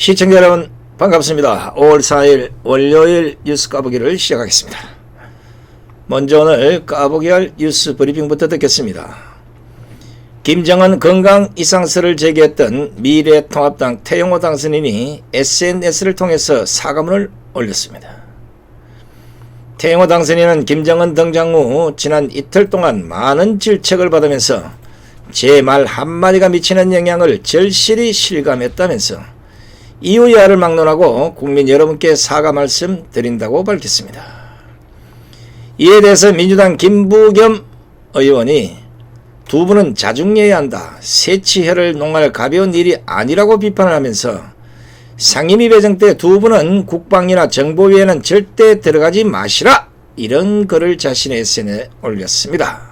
시청자 여러분 반갑습니다. 5월 4일 월요일 뉴스 까보기를 시작하겠습니다. 먼저 오늘 까보기할 뉴스 브리핑부터 듣겠습니다. 김정은 건강 이상설을 제기했던 미래통합당 태영호 당선인이 SNS를 통해서 사과문을 올렸습니다. 태영호 당선인은 김정은 등장 후 지난 이틀 동안 많은 질책을 받으면서 제 말 한마디가 미치는 영향을 절실히 실감했다면서 이유야를 막론하고 국민 여러분께 사과 말씀 드린다고 밝혔습니다. 이에 대해서 민주당 김부겸 의원이 두 분은 자중해야 한다. 새치혈을 농할 가벼운 일이 아니라고 비판을 하면서 상임위 배정 때 두 분은 국방이나 정보위에는 절대 들어가지 마시라. 이런 글을 자신의 SNS에 올렸습니다.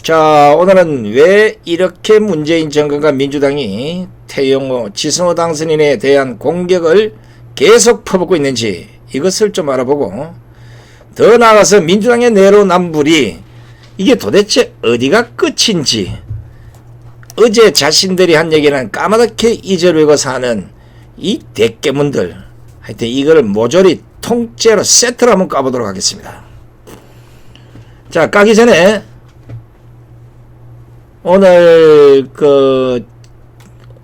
자, 오늘은 왜 이렇게 문재인 정권과 민주당이 태영호, 지성호 당선인에 대한 공격을 계속 퍼붓고 있는지 이것을 좀 알아보고, 더 나아가서 민주당의 내로남불이 이게 도대체 어디가 끝인지, 어제 자신들이 한 얘기는 까마득히 잊어버리고 사는 이 대깨문들, 하여튼 이거를 모조리 통째로 세트로 한번 까보도록 하겠습니다. 자, 까기 전에 오늘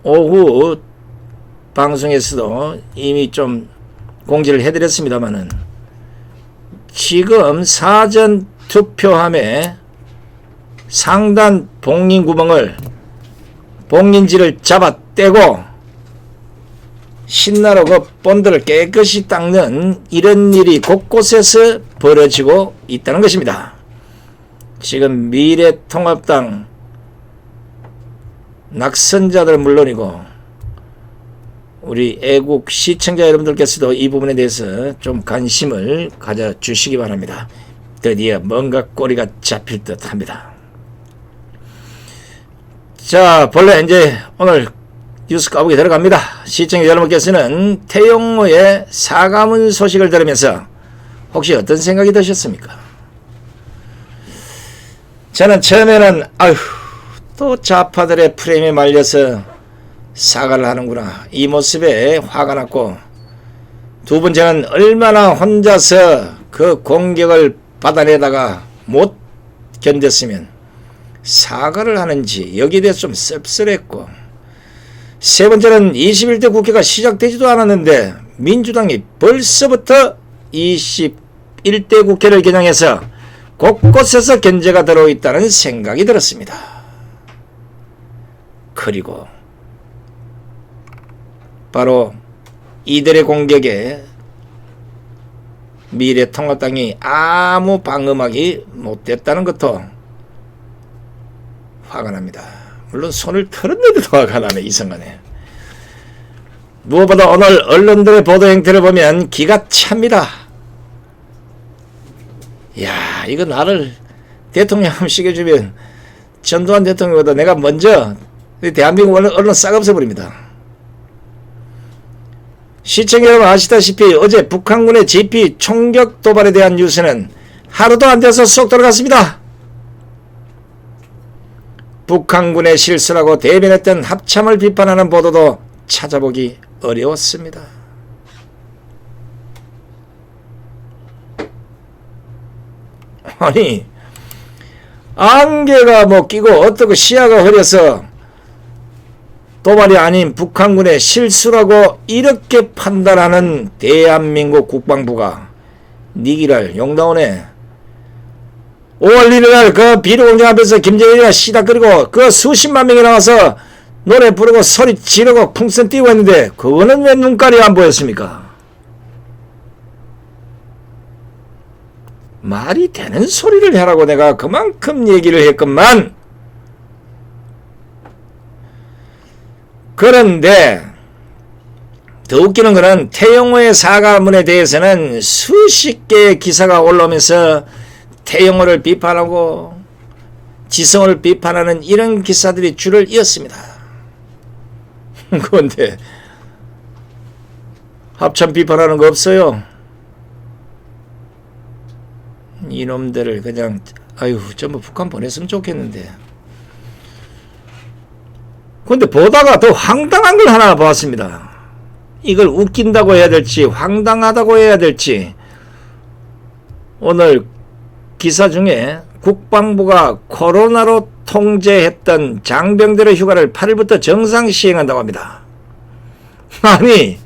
오후 방송에서도 이미 좀 공지를 해드렸습니다만은, 지금 사전 투표함에 상단 봉인 구멍을 봉인지를 잡아 떼고 신나로 그 본드를 깨끗이 닦는 이런 일이 곳곳에서 벌어지고 있다는 것입니다. 지금 미래통합당 낙선자들은 물론이고 우리 애국 시청자 여러분들께서도 이 부분에 대해서 좀 관심을 가져주시기 바랍니다. 드디어 뭔가 꼬리가 잡힐 듯 합니다. 자, 본래 이제 오늘 뉴스 까보기 들어갑니다. 시청자 여러분께서는 태영호의 사과문 소식을 들으면서 혹시 어떤 생각이 드셨습니까? 저는 처음에는 또 좌파들의 프레임에 말려서 사과를 하는구나, 이 모습에 화가 났고, 두 번째는 얼마나 혼자서 그 공격을 받아내다가 못 견뎠으면 사과를 하는지 여기에 대해서 좀 씁쓸했고, 세 번째는 21대 국회가 시작되지도 않았는데 민주당이 벌써부터 21대 국회를 겨냥해서 곳곳에서 견제가 들어있다는 생각이 들었습니다. 그리고 바로 이들의 공격에 미래통합당이 아무 방어막이 못됐다는 것도 화가 납니다. 물론 손을 털었는데도 화가 나네, 이상하네. 무엇보다 오늘 언론들의 보도 행태를 보면 기가 찹니다. 이야, 이거 나를 대통령 시켜주면 전두환 대통령보다 내가 먼저 대한민국 언론 싹 없애버립니다. 시청자 여러분 아시다시피 어제 북한군의 GP 총격 도발에 대한 뉴스는 하루도 안 돼서 쏙 들어갔습니다. 북한군의 실수라고 대변했던 합참을 비판하는 보도도 찾아보기 어려웠습니다. 아니, 안개가 뭐 끼고 어떻고 시야가 흐려서 도발이 아닌 북한군의 실수라고 이렇게 판단하는 대한민국 국방부가 니기랄 욕 나오네. 5월 1일날 그 비료공장 앞에서 김정일이가 시닥거리고 그 수십만 명이 나와서 노래 부르고 소리 지르고 풍선 띄우고 했는데 그거는 왜 눈깔이 안 보였습니까? 말이 되는 소리를 하라고 내가 그만큼 얘기를 했건만, 그런데 더 웃기는 것은 태영호의 사과문에 대해서는 수십 개의 기사가 올라오면서 태영호를 비판하고 지성호를 비판하는 이런 기사들이 줄을 이었습니다. 그런데 합참 비판하는 거 없어요. 이놈들을 그냥 전부 북한 보냈으면 좋겠는데 근데 보다가 더 황당한 걸 하나 보았습니다. 이걸 웃긴다고 해야 될지 황당하다고 해야 될지. 오늘 기사 중에 국방부가 코로나로 통제했던 장병들의 휴가를 8일부터 정상 시행한다고 합니다. 아니,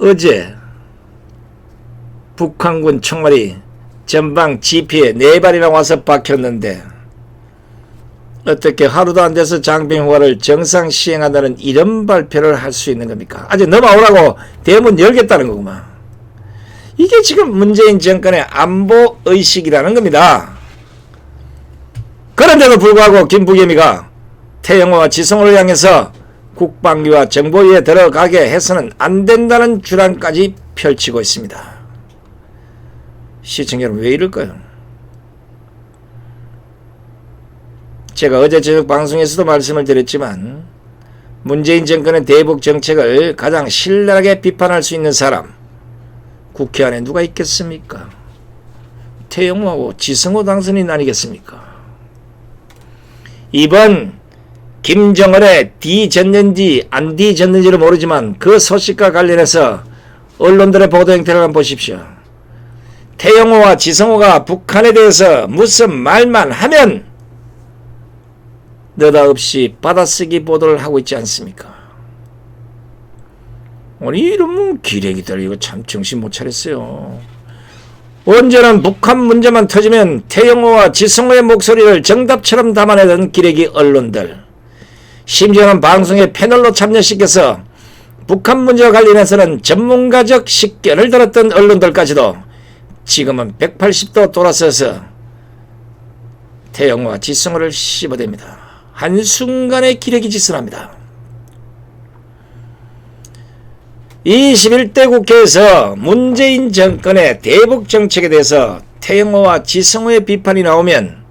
어제 북한군 총알이 전방 GP에 4발이나 와서 박혔는데 어떻게 하루도 안 돼서 장병 휴가를 정상 시행한다는 이런 발표를 할 수 있는 겁니까? 아직 넘어오라고 대문 열겠다는 거구만. 이게 지금 문재인 정권의 안보 의식이라는 겁니다. 그런데도 불구하고 김부겸이가 태영호와 지성호를 향해서 국방위와 정보위에 들어가게 해서는 안 된다는 주장까지 펼치고 있습니다. 시청자 여러분, 왜 이럴까요? 제가 어제 저녁 방송에서도 말씀을 드렸지만 문재인 정권의 대북 정책을 가장 신랄하게 비판할 수 있는 사람, 국회 안에 누가 있겠습니까? 태영호하고 지성호 당선인 아니겠습니까? 이번 김정은의 뒤졌는지 안 뒤졌는지를 모르지만 그 소식과 관련해서 언론들의 보도 행태를 한번 보십시오. 태영호와 지성호가 북한에 대해서 무슨 말만 하면 느닷없이 받아쓰기 보도를 하고 있지 않습니까? 아니, 이러면 기레기들 이거 참 정신 못 차렸어요. 언제는 북한 문제만 터지면 태영호와 지성호의 목소리를 정답처럼 담아내던 기레기 언론들, 심지어는 방송에 패널로 참여시켜서 북한 문제와 관련해서는 전문가적 식견을 들었던 언론들까지도 지금은 180도 돌아서서 태영호와 지성호를 씹어댑니다. 한순간에 기레기 짓을 합니다. 21대 국회에서 문재인 정권의 대북 정책에 대해서 태영호와 지성호의 비판이 나오면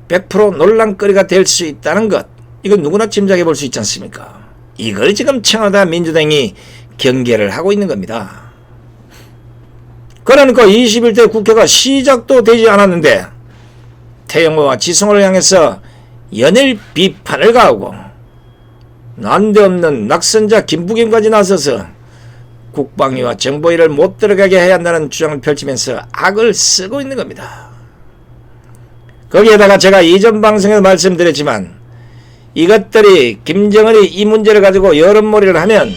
100% 논란거리가 될 수 있다는 것, 이건 누구나 짐작해 볼 수 있지 않습니까? 이걸 지금 청와대 민주당이 경계를 하고 있는 겁니다. 그러니까 21대 국회가 시작도 되지 않았는데 태영호와 지성호를 향해서 연일 비판을 가하고 난데없는 낙선자 김부겸까지 나서서 국방위와 정보위를 못 들어가게 해야 한다는 주장을 펼치면서 악을 쓰고 있는 겁니다. 거기에다가 제가 이전 방송에서 말씀드렸지만 이것들이 김정은이 이 문제를 가지고 여론몰이를 하면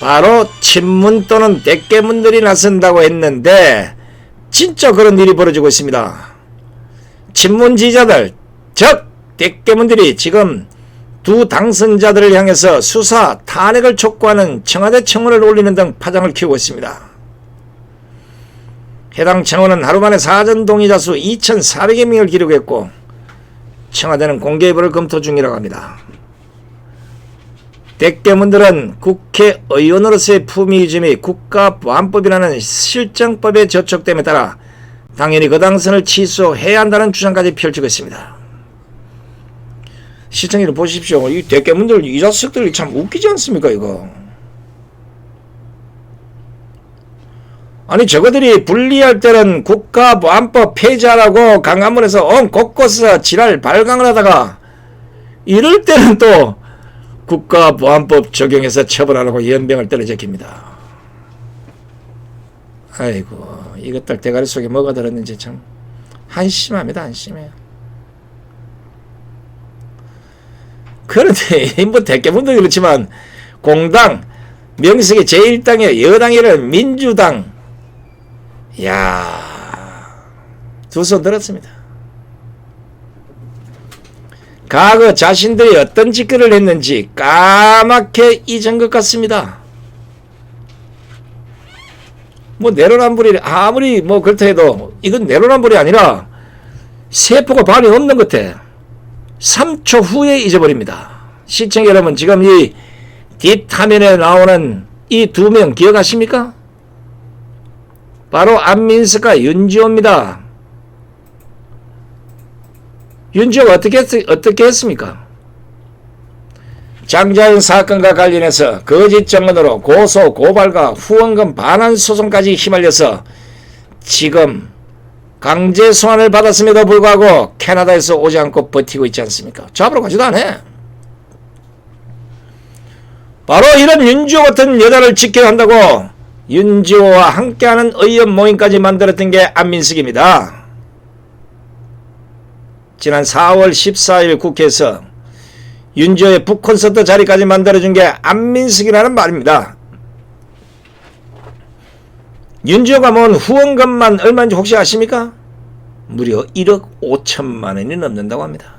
바로 친문 또는 대깨문들이 나선다고 했는데 진짜 그런 일이 벌어지고 있습니다. 친문 지지자들, 즉 대깨문들이 지금 두 당선자들을 향해서 수사, 탄핵을 촉구하는 청와대 청원을 올리는 등 파장을 키우고 있습니다. 해당 청원은 하루 만에 사전 동의자 수 2,400여 명을 기록했고 청와대는 공개 여부를 검토 중이라고 합니다. 대깨문들은 국회의원으로서의 품위 유지 및 국가보안법이라는 실정법의 저촉됨에 따라 당연히 그 당선을 취소해야 한다는 주장까지 펼치고 있습니다. 시청자들 보십시오. 이 대깨문들, 이 자식들이 참 웃기지 않습니까, 이거? 아니, 저거들이 불리할 때는 국가보안법 폐지하라고 강화문에서 곳곳에서 지랄 발광을 하다가 이럴 때는 또 국가보안법 적용해서 처벌하라고 연병을 떨어제킵니다. 아이고, 이것들 대가리 속에 뭐가 들었는지 참 한심합니다, 한심해요. 그런데 뭐 대깨문도 그렇지만 공당, 명색이 제1당의 여당이라는 민주당, 야, 두 손 들었습니다. 과거 자신들이 어떤 짓거리를 했는지 까맣게 잊은 것 같습니다. 뭐 내로남불이 아무리 뭐 그렇다 해도 이건 내로남불이 아니라 세포가 반이 없는 것 같아. 3초 후에 잊어버립니다. 시청자 여러분, 지금 이 뒷화면에 나오는 이 두 명 기억하십니까? 바로 안민석과 윤지호입니다. 윤지호가 어떻게 했습니까? 장자연 사건과 관련해서 거짓 증언으로 고소, 고발과 후원금 반환 소송까지 휘말려서 지금 강제 소환을 받았음에도 불구하고 캐나다에서 오지 않고 버티고 있지 않습니까? 잡으러 가지도 않아. 바로 이런 윤지호 같은 여자를 지켜야 한다고 윤지호와 함께하는 의원 모임까지 만들었던 게 안민석입니다. 지난 4월 14일 국회에서 윤지호의 북콘서트 자리까지 만들어준 게 안민석이라는 말입니다. 윤지호가 모은 후원금만 얼마인지 혹시 아십니까? 무려 1억 5천만 원이 넘는다고 합니다.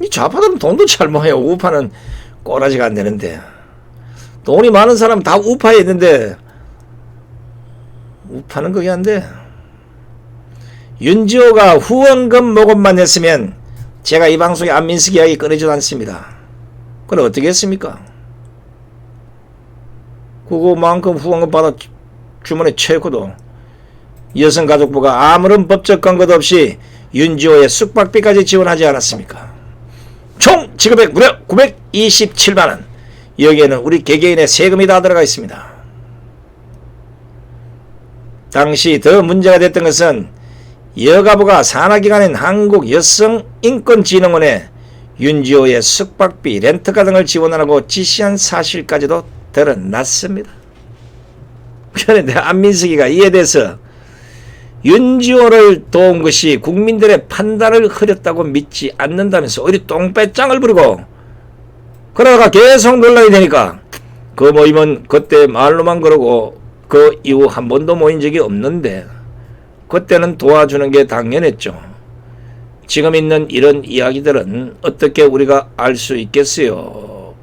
이 좌파들은 돈도 잘 모아요. 우파는 꼬라지가 안 되는데. 돈이 많은 사람 다 우파에 있는데 우파는 그게 안 돼. 윤지호가 후원금 모금만 했으면 제가 이 방송에 안민석 이야기 꺼내지도 않습니다. 그럼 어떻게 했습니까? 그거만큼 후원금 받아 주머니에 채우고도 여성가족부가 아무런 법적 근거도 없이 윤지호의 숙박비까지 지원하지 않았습니까? 총 지급액 무려 927만원. 여기에는 우리 개개인의 세금이 다 들어가 있습니다. 당시 더 문제가 됐던 것은 여가부가 산하기관인 한국여성인권진흥원에 윤지호의 숙박비, 렌트카 등을 지원하라고 지시한 사실까지도 드러났습니다. 그런데 안민석이가 이에 대해서 윤지호를 도운 것이 국민들의 판단을 흐렸다고 믿지 않는다면서 오히려 똥배짱을 부리고 그러다가 계속 논란이 되니까 그 모임은 그때 말로만 그러고 그 이후 한 번도 모인 적이 없는데 그때는 도와주는 게 당연했죠. 지금 있는 이런 이야기들은 어떻게 우리가 알 수 있겠어요?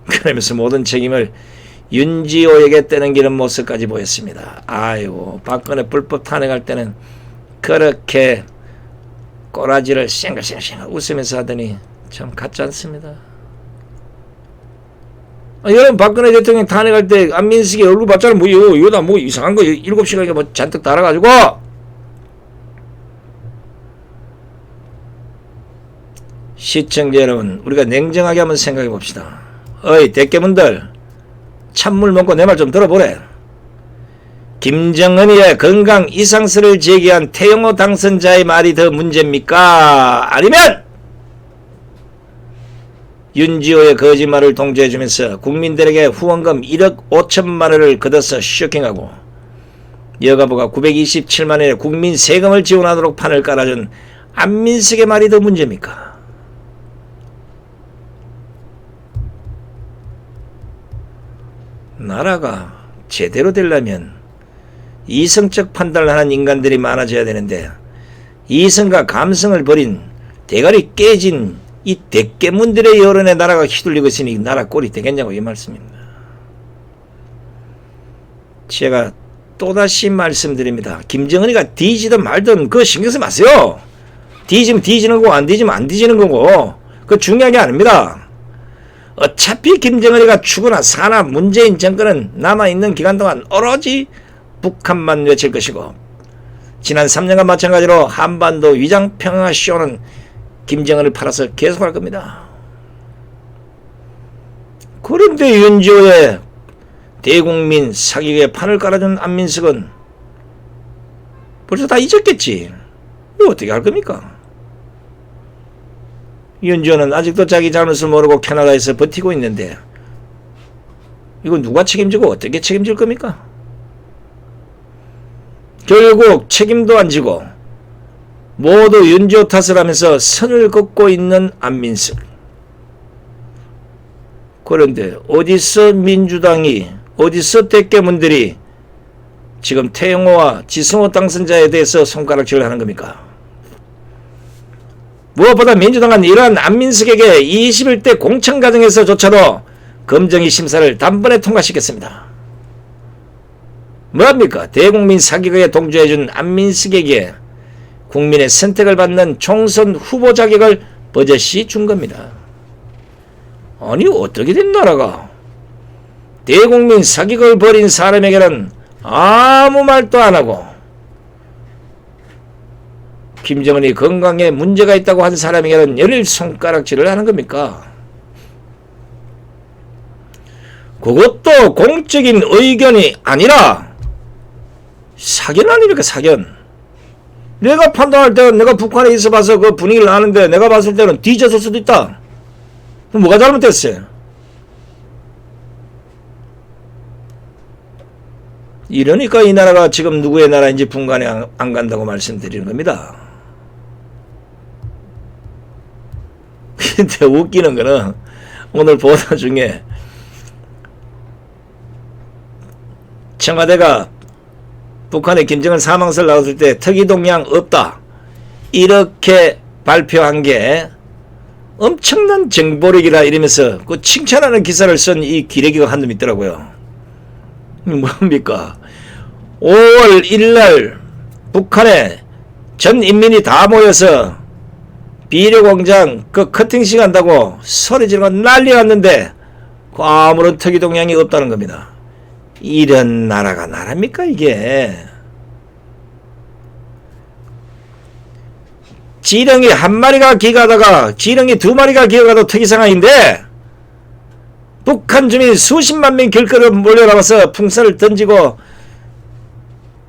그러면서 모든 책임을 윤지호에게 떼넘기는 모습까지 보였습니다. 아이고, 박근혜 불법 탄핵할 때는 그렇게 꼬라지를 쌩글쌩글 웃으면서 하더니 참 같지 않습니다. 여러분, 박근혜 대통령 탄핵할 때 안민석이 얼굴 봤잖아. 이거다 뭐 이상한 거 7시간이가 뭐 잔뜩 달아가지고. 시청자 여러분, 우리가 냉정하게 한번 생각해 봅시다. 어이 대깨문들, 찬물 먹고 내 말 좀 들어보래. 김정은이의 건강 이상설을 제기한 태영호 당선자의 말이 더 문제입니까? 아니면 윤지호의 거짓말을 동조해주면서 국민들에게 후원금 1억 5천만 원을 걷어서 쇼킹하고 여가부가 927만 원의 국민 세금을 지원하도록 판을 깔아준 안민석의 말이 더 문제입니까? 나라가 제대로 되려면 이성적 판단을 하는 인간들이 많아져야 되는데 이성과 감성을 버린 대가리 깨진 이 대깨문들의 여론에 나라가 휘둘리고 있으니 나라 꼴이 되겠냐고 이 말씀입니다. 제가 또다시 말씀드립니다. 김정은이가 뒤지든 말든 그거 신경 쓰지 마세요. 뒤지면 뒤지는 거고 안 뒤지면 안 뒤지는 거고 그거 중요한 게 아닙니다. 어차피 김정은이가 죽으나 사나 문재인 정권은 남아있는 기간 동안 오로지 북한만 외칠 것이고 지난 3년간 마찬가지로 한반도 위장평화 쇼는 김정은을 팔아서 계속할 겁니다. 그런데 윤지호의 대국민 사기에 판을 깔아준 안민석은 벌써 다 잊었겠지. 이거 어떻게 할 겁니까? 윤지호는 아직도 자기 잘못을 모르고 캐나다에서 버티고 있는데 이거 누가 책임지고 어떻게 책임질 겁니까? 결국 책임도 안 지고 모두 윤지호 탓을 하면서 선을 긋고 있는 안민석. 그런데 어디서 민주당이 어디서 대깨문들이 지금 태영호와 지성호 당선자에 대해서 손가락질을 하는 겁니까? 무엇보다 민주당은 이러한 안민석에게 21대 공천 과정에서조차도 검증이 심사를 단번에 통과시켰습니다. 뭐합니까? 대국민 사기극에 동조해준 안민석에게 국민의 선택을 받는 총선 후보 자격을 버젓이 준 겁니다. 아니 어떻게 된 나라가 대국민 사기극을 벌인 사람에게는 아무 말도 안 하고 김정은이 건강에 문제가 있다고 한 사람에게는 열일 손가락질을 하는 겁니까? 그것도 공적인 의견이 아니라 사견 아닙니까, 사견. 내가 판단할 때는 내가 북한에 있어 봐서 그 분위기를 아는데 내가 봤을 때는 뒤졌을 수도 있다. 그럼 뭐가 잘못됐어요? 이러니까 이 나라가 지금 누구의 나라인지 분간에 안 간다고 말씀드리는 겁니다. 근데 웃기는 거는 오늘 보도 중에 청와대가 북한의 김정은 사망설 나왔을 때 특이동향 없다 이렇게 발표한 게 엄청난 정보력이라 이러면서 그 칭찬하는 기사를 쓴 이 기레기가 한 놈 있더라고요. 뭡니까? 5월 1일 북한에 전 인민이 다 모여서 비료공장 그 커팅식 한다고 소리 지르고 난리 났는데 아무런 특이동향이 없다는 겁니다. 이런 나라가 나라입니까 이게? 지렁이 한 마리가 기가다가 지렁이 두 마리가 기어가도 특이상황인데 북한 주민 수십만 명 길거리로 몰려나와서 풍선을 던지고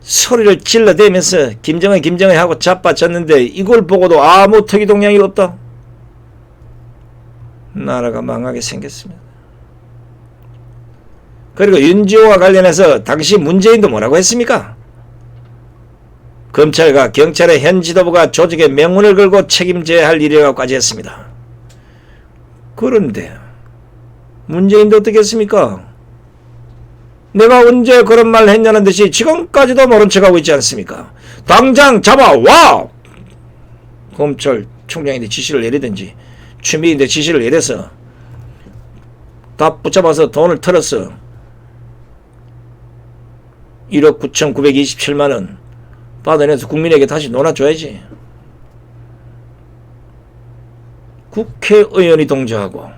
소리를 질러대면서 김정은 하고 자빠졌는데 이걸 보고도 아무 특이동향이 없다. 나라가 망하게 생겼습니다. 그리고 윤지호와 관련해서 당시 문재인도 뭐라고 했습니까? 검찰과 경찰의 현 지도부가 조직에 명운을 걸고 책임져야 할 일이라고까지 했습니다. 그런데 문재인도 어떻게 했습니까? 내가 언제 그런 말 했냐는 듯이 지금까지도 모른 척하고 있지 않습니까? 당장 잡아와! 검찰총장인데 지시를 내리든지 추미인데 지시를 내려서 다 붙잡아서 돈을 털었어. 1억 9,927만원 받아내서 국민에게 다시 놀아줘야지. 국회의원이 동조하고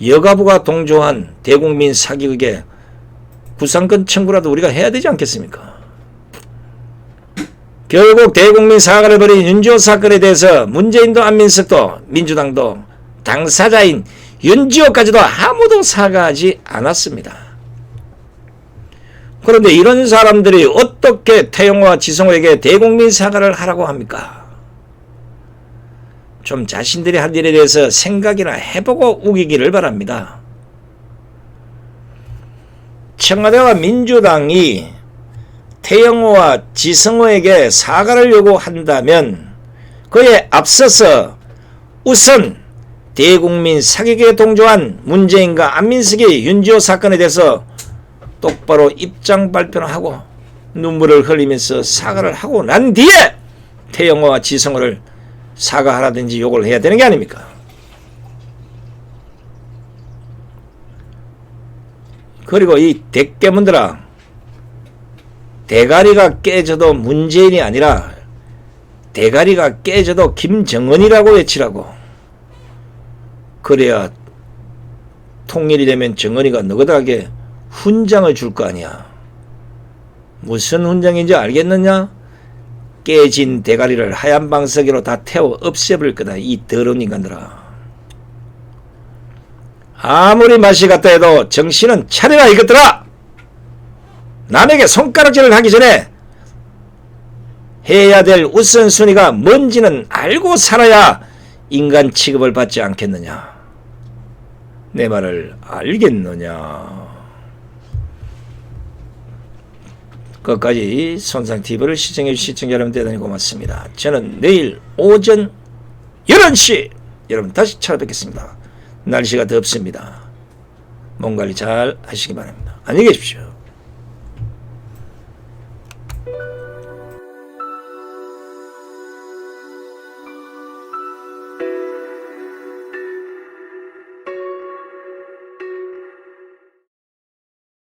여가부가 동조한 대국민 사기극에 구상권 청구라도 우리가 해야 되지 않겠습니까? 결국 대국민 사과를 벌인 윤지호 사건에 대해서 문재인도 안민석도 민주당도 당사자인 윤지호까지도 아무도 사과하지 않았습니다. 그런데 이런 사람들이 어떻게 태영호와 지성호에게 대국민 사과를 하라고 합니까? 좀 자신들이 한 일에 대해서 생각이나 해보고 우기기를 바랍니다. 청와대와 민주당이 태영호와 지성호에게 사과를 요구한다면 그에 앞서서 우선 대국민 사기극에 동조한 문재인과 안민석이 윤지호 사건에 대해서 똑바로 입장 발표를 하고 눈물을 흘리면서 사과를 하고 난 뒤에 태영호와 지성호를 사과하라든지 욕을 해야 되는 게 아닙니까? 그리고 이 대깨문들아, 대가리가 깨져도 문재인이 아니라 대가리가 깨져도 김정은이라고 외치라고. 그래야 통일이 되면 정은이가 너그하게 훈장을 줄 거 아니야. 무슨 훈장인지 알겠느냐? 깨진 대가리를 하얀 방석으로 다 태워 없애버릴 거다. 이 더러운 인간들아. 아무리 맛이 같다 해도 정신은 차려라 이것들아. 남에게 손가락질을 하기 전에 해야 될 우선순위가 뭔지는 알고 살아야 인간 취급을 받지 않겠느냐. 내 말을 알겠느냐. 끝까지 손상TV를 시청해주신 시청자 여러분 대단히 고맙습니다. 저는 내일 오전 11시 여러분 다시 찾아뵙겠습니다. 날씨가 덥습니다. 몸 관리 잘 하시기 바랍니다. 안녕히 계십시오.